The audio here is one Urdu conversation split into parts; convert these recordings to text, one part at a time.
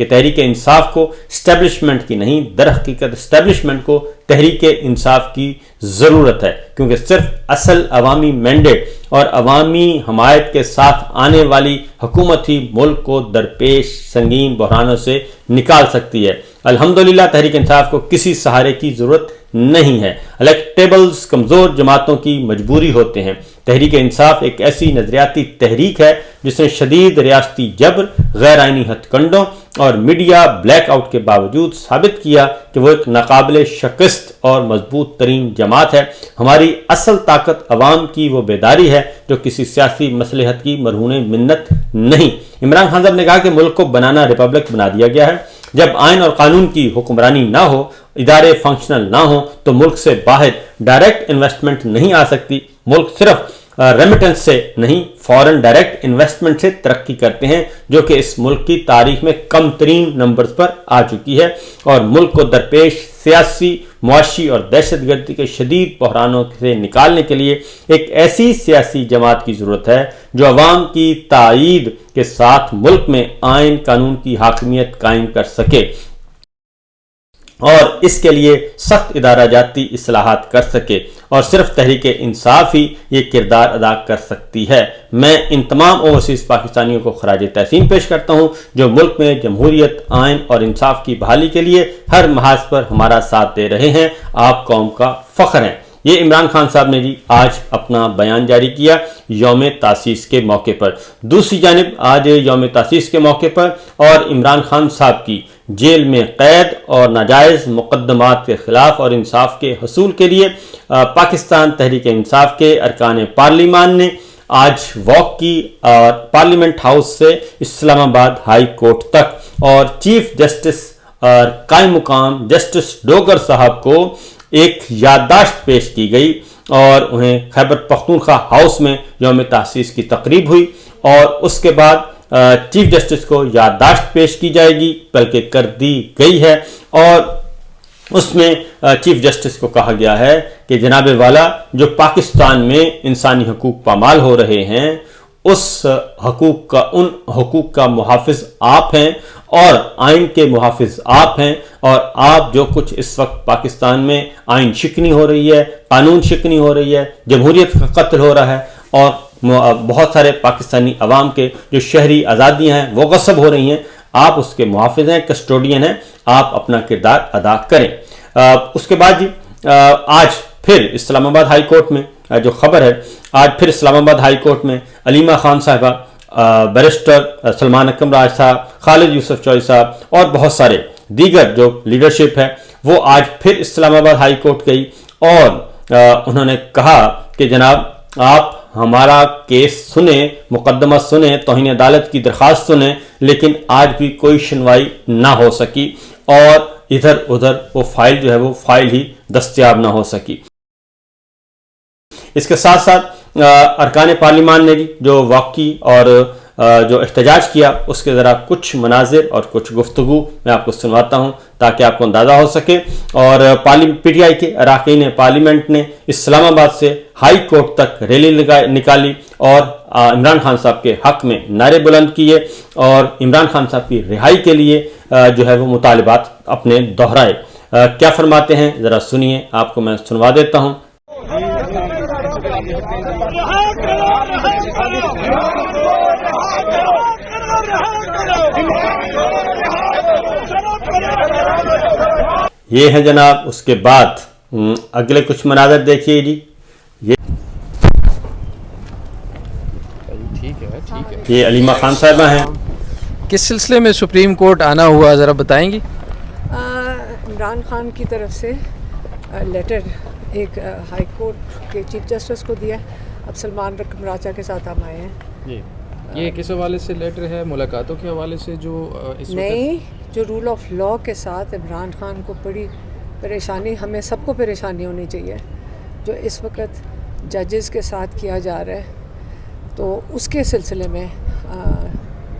کہ تحریک انصاف کو اسٹیبلشمنٹ کی نہیں، در حقیقت اسٹیبلشمنٹ کو تحریک انصاف کی ضرورت ہے، کیونکہ صرف اصل عوامی مینڈیٹ اور عوامی حمایت کے ساتھ آنے والی حکومت ہی ملک کو درپیش سنگین بحرانوں سے نکال سکتی ہے۔ الحمدللہ تحریک انصاف کو کسی سہارے کی ضرورت نہیں ہے۔ الیکٹیبلز کمزور جماعتوں کی مجبوری ہوتے ہیں۔ تحریک انصاف ایک ایسی نظریاتی تحریک ہے جس نے شدید ریاستی جبر، غیر آئینی ہتھ کنڈوں اور میڈیا بلیک آؤٹ کے باوجود ثابت کیا کہ وہ ایک ناقابل شکست اور مضبوط ترین جماعت ہے۔ ہماری اصل طاقت عوام کی وہ بیداری ہے جو کسی سیاسی مصلحت کی مرہون منت نہیں۔ عمران خان صاحب نے کہا کہ ملک کو بنانا ریپبلک بنا دیا گیا ہے۔ جب آئین اور قانون کی حکمرانی نہ ہو، ادارے فنکشنل نہ ہوں، تو ملک سے باہر ڈائریکٹ انویسٹمنٹ نہیں آ سکتی۔ ملک صرف ریمیٹنس سے نہیں، فورن ڈائریکٹ انویسٹمنٹ سے ترقی کرتے ہیں، جو کہ اس ملک کی تاریخ میں کم ترین نمبرز پر آ چکی ہے، اور ملک کو درپیش سیاسی، معاشی اور دہشت گردی کے شدید بحرانوں سے نکالنے کے لیے ایک ایسی سیاسی جماعت کی ضرورت ہے جو عوام کی تائید کے ساتھ ملک میں آئین قانون کی حاکمیت قائم کر سکے اور اس کے لیے سخت ادارہ جاتی اصلاحات کر سکے، اور صرف تحریک انصاف ہی یہ کردار ادا کر سکتی ہے۔ میں ان تمام اوورسیز پاکستانیوں کو خراج تحسین پیش کرتا ہوں جو ملک میں جمہوریت، آئین اور انصاف کی بحالی کے لیے ہر محاذ پر ہمارا ساتھ دے رہے ہیں۔ آپ قوم کا فخر ہیں۔ یہ عمران خان صاحب نے جی آج اپنا بیان جاری کیا یوم تاسیس کے موقع پر۔ دوسری جانب آج یوم تاسیس کے موقع پر اور عمران خان صاحب کی جیل میں قید اور ناجائز مقدمات کے خلاف اور انصاف کے حصول کے لیے پاکستان تحریک انصاف کے ارکان پارلیمان نے آج واک کی، اور پارلیمنٹ ہاؤس سے اسلام آباد ہائی کورٹ تک، اور چیف جسٹس اور قائم مقام جسٹس ڈوگر صاحب کو ایک یادداشت پیش کی گئی، اور انہیں خیبر پختونخوا ہاؤس میں یوم تاسیس کی تقریب ہوئی، اور اس کے بعد چیف جسٹس کو یادداشت پیش کی جائے گی، بلکہ کر دی گئی ہے، اور اس میں چیف جسٹس کو کہا گیا ہے کہ جناب والا، جو پاکستان میں انسانی حقوق پامال ہو رہے ہیں، اس ان حقوق کا محافظ آپ ہیں اور آئین کے محافظ آپ ہیں، اور آپ جو کچھ اس وقت پاکستان میں آئین شکنی ہو رہی ہے، قانون شکنی ہو رہی ہے، جمہوریت کا قتل ہو رہا ہے، اور بہت سارے پاکستانی عوام کے جو شہری آزادیاں ہیں وہ غصب ہو رہی ہیں، آپ اس کے محافظ ہیں، کسٹوڈین ہیں، آپ اپنا کردار ادا کریں۔ اس کے بعد آج پھر اسلام آباد ہائی کورٹ میں جو خبر ہے، آج پھر اسلام آباد ہائی کورٹ میں علیمہ خان صاحبہ، بیرسٹر سلمان اکرم راج صاحب، خالد یوسف چوئی صاحب اور بہت سارے دیگر جو لیڈرشپ ہے، وہ آج پھر اسلام آباد ہائی کورٹ گئی، اور انہوں نے کہا کہ جناب آپ ہمارا کیس سنیں، مقدمہ سنیں، توہین عدالت کی درخواست سنیں، لیکن آج بھی کوئی سنوائی نہ ہو سکی، اور ادھر ادھر وہ فائل جو ہے وہ فائل ہی دستیاب نہ ہو سکی۔ اس کے ساتھ ساتھ ارکان پارلیمان نے جو واقعی اور جو احتجاج کیا، اس کے ذرا کچھ مناظر اور کچھ گفتگو میں آپ کو سنواتا ہوں تاکہ آپ کو اندازہ ہو سکے۔ اور پی ٹی آئی کے اراکین پارلیمنٹ نے اسلام آباد سے ہائی کورٹ تک ریلی نکالی اور عمران خان صاحب کے حق میں نعرے بلند کیے، اور عمران خان صاحب کی رہائی کے لیے جو ہے وہ مطالبات اپنے دہرائے۔ کیا فرماتے ہیں ذرا سنیے، آپ کو میں سنوا دیتا ہوں۔ یہ ہے جناب، اس کے بعد اگلے کچھ مناظر دیکھیے جی۔ یہ علیمہ خان صاحبہ ہیں۔ کس سلسلے میں سپریم کورٹ آنا ہوا، ذرا بتائیں گی؟ عمران خان کی طرف سے لیٹر ایک ہائی کورٹ کے چیف جسٹس کو دیا، اب سلمان اکرم راجہ کے ساتھ ہم آئے ہیں۔ جی، یہ کس حوالے سے لیٹر ہے؟ ملاقاتوں کے حوالے سے جو نہیں، جو رول آف لا کے ساتھ عمران خان کو بڑی پریشانی، ہمیں سب کو پریشانی ہونی چاہیے، جو اس وقت ججز کے ساتھ کیا جا رہا ہے، تو اس کے سلسلے میں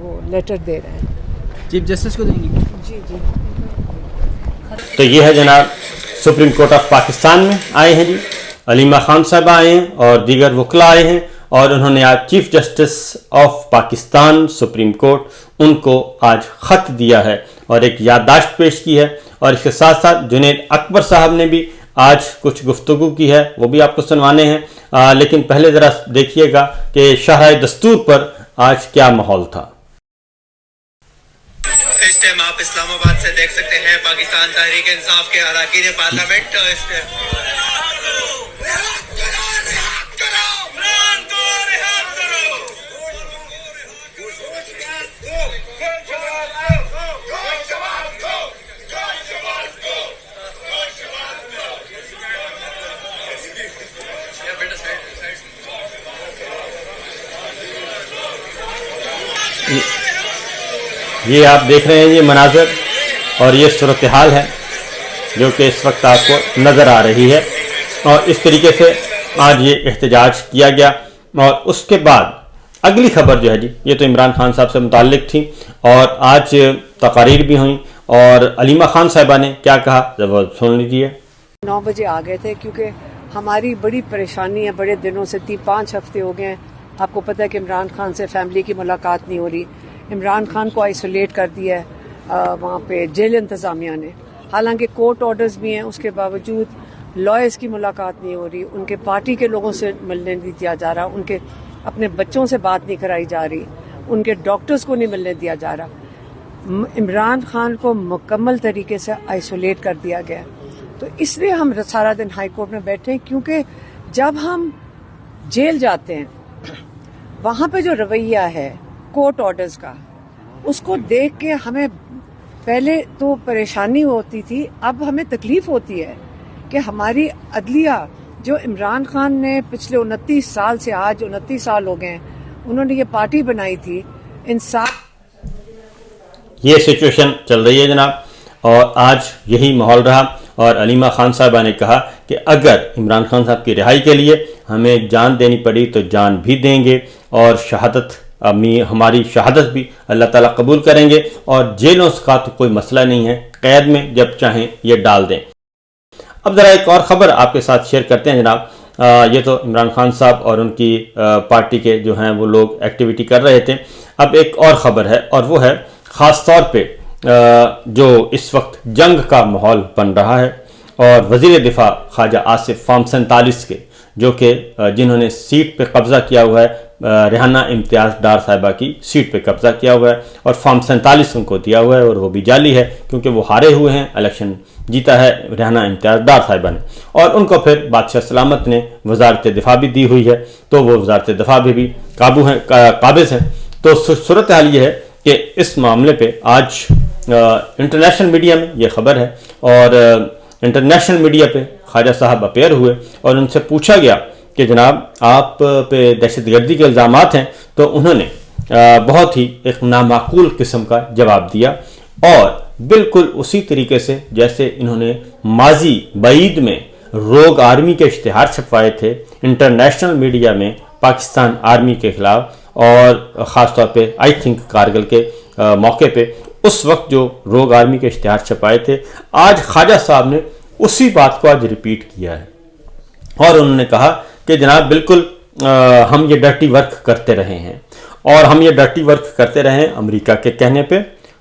وہ لیٹر دے رہے ہیں۔ چیف جسٹس کو دیں گے؟ جی جی۔ تو یہ ہے جناب، سپریم کورٹ آف پاکستان میں آئے ہیں جی، علیمہ خان صاحب آئے ہیں اور دیگر وکلا آئے ہیں، اور انہوں نے آج chief justice of Pakistan supreme court ان کو آج خط دیا ہے، اور ایک یادداشت پیش کی ہے، اور اس کے ساتھ ساتھ جنید اکبر صاحب نے بھی آج کچھ گفتگو کی ہے، وہ بھی آپ کو سنوانے ہیں۔ لیکن پہلے ذرا دیکھیے گا کہ شاہراہ دستور پر آج کیا ماحول تھا۔ اس ٹائم آپ اسلام آباد سے دیکھ سکتے ہیں پاکستان تحریک انصاف کے اراکین پارلیمنٹ یہ آپ دیکھ رہے ہیں یہ مناظر اور یہ صورتحال ہے جو کہ اس وقت آپ کو نظر آ رہی ہے، اور اس طریقے سے آج یہ احتجاج کیا گیا۔ اور اس کے بعد اگلی خبر جو ہے جی، یہ تو عمران خان صاحب سے متعلق تھی، اور آج تقاریر بھی ہوئیں، اور علیمہ خان صاحبہ نے کیا کہا ضرور سن لیجیے۔ 9 بجے آ گئے تھے کیونکہ ہماری بڑی پریشانی ہے، بڑے دنوں سے 5 ہفتے ہو گئے ہیں۔ آپ کو پتہ ہے کہ عمران خان سے فیملی کی ملاقات نہیں ہو رہی، عمران خان کو آئسولیٹ کر دیا ہے وہاں پہ جیل انتظامیہ نے، حالانکہ کورٹ آرڈرز بھی ہیں، اس کے باوجود لائرز کی ملاقات نہیں ہو رہی، ان کے پارٹی کے لوگوں سے ملنے نہیں دیا جا رہا، ان کے اپنے بچوں سے بات نہیں کرائی جا رہی، ان کے ڈاکٹرز کو نہیں ملنے دیا جا رہا۔ عمران خان کو مکمل طریقے سے آئسولیٹ کر دیا گیا، تو اس لیے ہم سارا دن ہائی کورٹ میں بیٹھے ہیں، کیونکہ جب ہم جیل جاتے ہیں وہاں پہ جو رویہ ہے کورٹ آرڈرز کا، اس کو دیکھ کے ہمیں پہلے تو پریشانی ہوتی تھی، اب ہمیں تکلیف ہوتی ہے کہ ہماری عدلیہ جو عمران خان نے پچھلے 29 سال سے، آج 29 سال ہو گئے ہیں، انہوں نے یہ پارٹی بنائی تھی انصاف۔ یہ سچویشن چل رہی ہے جناب، اور آج یہی ماحول رہا، اور علیمہ خان صاحبہ نے کہا کہ اگر عمران خان صاحب کی رہائی کے لیے ہمیں جان دینی پڑی تو جان بھی دیں گے، اور شہادت ہماری شہادت بھی اللہ تعالیٰ قبول کریں گے، اور جیلوں کا تو کوئی مسئلہ نہیں ہے، قید میں جب چاہیں یہ ڈال دیں۔ اب ذرا ایک اور خبر آپ کے ساتھ شیئر کرتے ہیں جناب۔ یہ تو عمران خان صاحب اور ان کی پارٹی کے جو ہیں وہ لوگ ایکٹیویٹی کر رہے تھے، اب ایک اور خبر ہے، اور وہ ہے خاص طور پہ جو اس وقت جنگ کا ماحول بن رہا ہے، اور وزیر دفاع خواجہ آصف فارم 47 کے، جو کہ جنہوں نے سیٹ پہ قبضہ کیا ہوا ہے، ریحانہ امتیاز ڈار صاحبہ کی سیٹ پہ قبضہ کیا ہوا ہے، اور فارم 47 ان کو دیا ہوا ہے، اور وہ بھی جعلی ہے کیونکہ وہ ہارے ہوئے ہیں، الیکشن جیتا ہے ریحانہ امتیاز ڈار صاحبہ نے، اور ان کو پھر بادشاہ سلامت نے وزارت دفاع بھی دی ہوئی ہے، تو وہ وزارت دفاع بھی قابض ہیں۔ تو صورتحال یہ ہے کہ اس معاملے پہ آج انٹرنیشنل میڈیا میں یہ خبر ہے، اور انٹرنیشنل میڈیا پہ خواجہ صاحب اپیئر ہوئے، اور ان سے پوچھا گیا کہ جناب آپ پہ دہشت گردی کے الزامات ہیں، تو انہوں نے بہت ہی ایک نامعقول قسم کا جواب دیا، اور بالکل اسی طریقے سے جیسے انہوں نے ماضی بعید میں روگ آرمی کے اشتہار چھپوائے تھے انٹرنیشنل میڈیا میں پاکستان آرمی کے خلاف، اور خاص طور پہ آئی تھنک کارگل کے موقع پہ اس وقت جو روگ آرمی کے اشتہار چھپائے تھے، آج خواجہ صاحب نے اسی بات کو آج ریپیٹ کیا ہے، اور انہوں نے کہا کہ جناب بالکل ہم یہ ڈرٹی ورک کرتے رہے ہیں، اور ہم یہ ڈرٹی ورک کرتے رہے ہیں امریکہ کے کہنے پہ،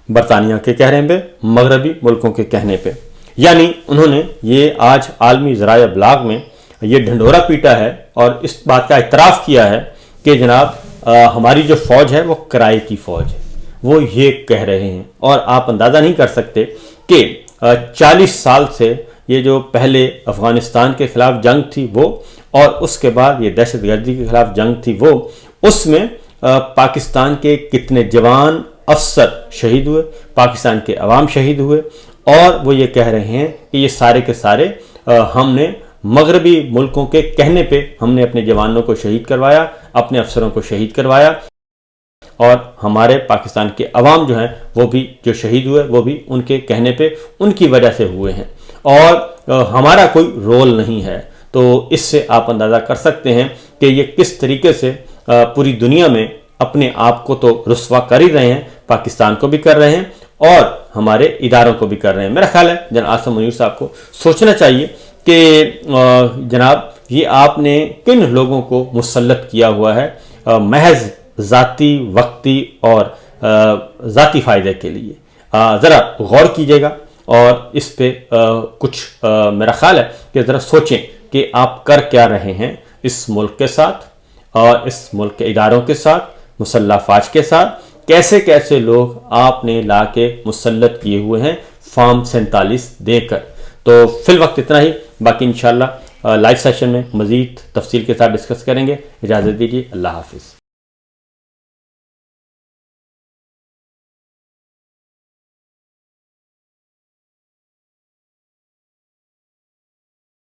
برطانیہ کے کہنے پہ، مغربی ملکوں کے کہنے پہ، یعنی انہوں نے یہ آج عالمی ذرائع ابلاغ میں یہ ڈھنڈورا پیٹا ہے، اور اس بات کا اعتراف کیا ہے کہ جناب ہماری جو فوج ہے وہ کرائے کی فوج ہے، وہ یہ کہہ رہے ہیں۔ اور آپ اندازہ نہیں کر سکتے کہ 40 سال سے یہ جو پہلے افغانستان کے خلاف جنگ تھی وہ، اور اس کے بعد یہ دہشت گردی کے خلاف جنگ تھی وہ، اس میں پاکستان کے کتنے جوان افسر شہید ہوئے، پاکستان کے عوام شہید ہوئے، اور وہ یہ کہہ رہے ہیں کہ یہ سارے کے سارے ہم نے مغربی ملکوں کے کہنے پہ ہم نے اپنے جوانوں کو شہید کروایا، اپنے افسروں کو شہید کروایا، اور ہمارے پاکستان کے عوام جو ہیں وہ بھی جو شہید ہوئے وہ بھی ان کے کہنے پہ ان کی وجہ سے ہوئے ہیں، اور ہمارا کوئی رول نہیں ہے۔ تو اس سے آپ اندازہ کر سکتے ہیں کہ یہ کس طریقے سے پوری دنیا میں اپنے آپ کو تو رسوا کر ہی رہے ہیں، پاکستان کو بھی کر رہے ہیں اور ہمارے اداروں کو بھی کر رہے ہیں۔ میرا خیال ہے جناب آصف منیر صاحب کو سوچنا چاہیے کہ جناب یہ آپ نے کن لوگوں کو مسلط کیا ہوا ہے محض ذاتی وقتی اور ذاتی فائدے کے لیے۔ ذرا غور کیجیے گا اور اس پہ کچھ میرا خیال ہے کہ ذرا سوچیں کہ آپ کر کیا رہے ہیں اس ملک کے ساتھ اور اس ملک کے اداروں کے ساتھ، مسلح افواج کے ساتھ، کیسے کیسے لوگ آپ نے لا کے مسلط کیے ہوئے ہیں فارم 47 دے کر۔ تو فی الوقت اتنا ہی، باقی انشاءاللہ لائیو سیشن میں مزید تفصیل کے ساتھ ڈسکس کریں گے۔ اجازت دیجیے، اللہ حافظ۔